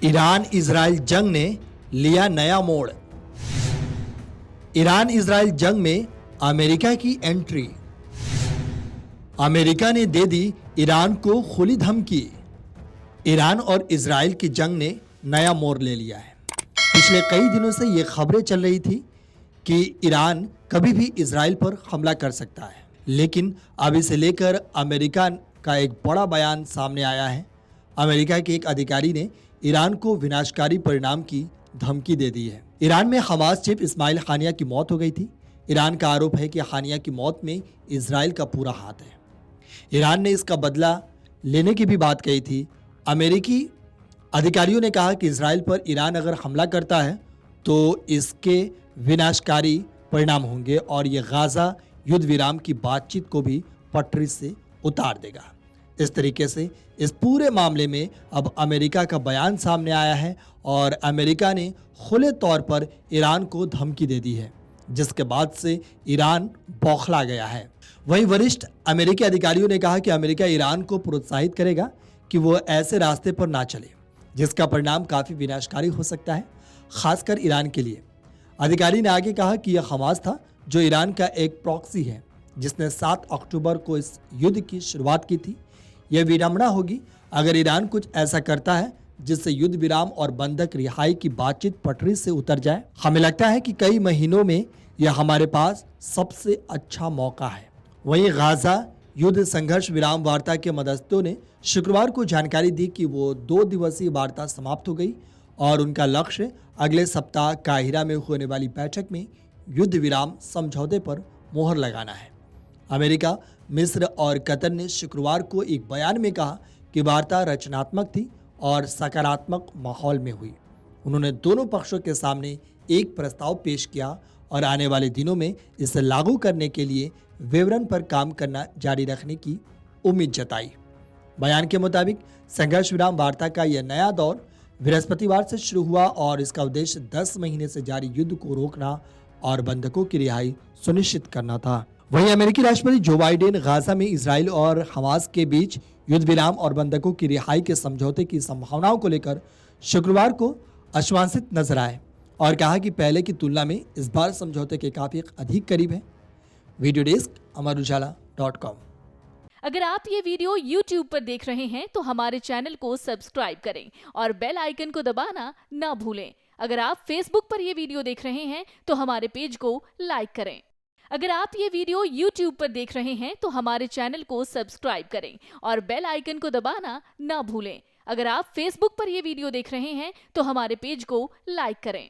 Iran Israel जंग ने लिया नया मोड़। ईरान इजराइल जंग में अमेरिका की एंट्री। अमेरिका ने दे दी ईरान को खुली धमकी। ईरान और इजराइल की जंग ने नया मोड़ ले लिया है। पिछले कई दिनों से ये खबरें चल रही थी कि ईरान कभी भी इजराइल पर हमला कर सकता है, लेकिन अब इसे लेकर अमेरिका का एक बड़ा बयान सामने आया है। अमेरिका के एक अधिकारी ने ईरान को विनाशकारी परिणाम की धमकी दे दी है। ईरान में हमास चीफ इस्माइल हानिया की मौत हो गई थी। ईरान का आरोप है कि हानिया की मौत में इजराइल का पूरा हाथ है। ईरान ने इसका बदला लेने की भी बात कही थी। अमेरिकी अधिकारियों ने कहा कि इजराइल पर ईरान अगर हमला करता है तो इसके विनाशकारी परिणाम होंगे और ये गाजा युद्ध विराम की बातचीत को भी पटरी से उतार देगा। इस तरीके से इस पूरे मामले में अब अमेरिका का बयान सामने आया है और अमेरिका ने खुले तौर पर ईरान को धमकी दे दी है, जिसके बाद से ईरान बौखला गया है। वहीं वरिष्ठ अमेरिकी अधिकारियों ने कहा कि अमेरिका ईरान को प्रोत्साहित करेगा कि वो ऐसे रास्ते पर ना चले जिसका परिणाम काफ़ी विनाशकारी हो सकता है, खासकर ईरान के लिए। अधिकारी ने आगे कहा कि यह हमास था जो ईरान का एक प्रॉक्सी है जिसने 7 अक्टूबर को इस युद्ध की शुरुआत की थी। यह विडंबना होगी अगर ईरान कुछ ऐसा करता है जिससे युद्ध विराम और बंधक रिहाई की बातचीत पटरी से उतर जाए। हमें लगता है कि कई महीनों में यह हमारे पास सबसे अच्छा मौका है। वहीं गाजा युद्ध संघर्ष विराम वार्ता के मध्यस्थों ने शुक्रवार को जानकारी दी कि वो 2 दिवसीय वार्ता समाप्त हो गई और उनका लक्ष्य अगले सप्ताह काहिरा में होने वाली बैठक में युद्ध विराम समझौते पर मोहर लगाना है। अमेरिका, मिस्र और कतर ने शुक्रवार को एक बयान में कहा कि वार्ता रचनात्मक थी और सकारात्मक माहौल में हुई। उन्होंने दोनों पक्षों के सामने एक प्रस्ताव पेश किया और आने वाले दिनों में इसे लागू करने के लिए विवरण पर काम करना जारी रखने की उम्मीद जताई। बयान के मुताबिक संघर्ष विराम वार्ता का यह नया दौर बृहस्पतिवार से शुरू हुआ और इसका उद्देश्य 10 महीने से जारी युद्ध को रोकना और बंधकों की रिहाई सुनिश्चित करना था। वहीं अमेरिकी राष्ट्रपति जो बाइडेन गाजा में इजराइल और हमास के बीच युद्ध विराम और बंधकों की रिहाई के समझौते की संभावनाओं को लेकर शुक्रवार को आश्वासित नजर आए और कहा कि पहले की तुलना में इस बार समझौते के काफी अधिक करीब है। Video desk amarujala.com। अगर आप ये वीडियो YouTube पर देख रहे हैं तो हमारे चैनल को सब्सक्राइब करें और बेल आइकन को दबाना ना भूलें। अगर आप Facebook पर ये वीडियो देख रहे हैं तो हमारे पेज को लाइक करें। अगर आप ये वीडियो YouTube पर देख रहे हैं तो हमारे चैनल को सब्सक्राइब करें और बेल आइकन को दबाना ना भूलें। अगर आप Facebook पर ये वीडियो देख रहे हैं तो हमारे पेज को लाइक करें।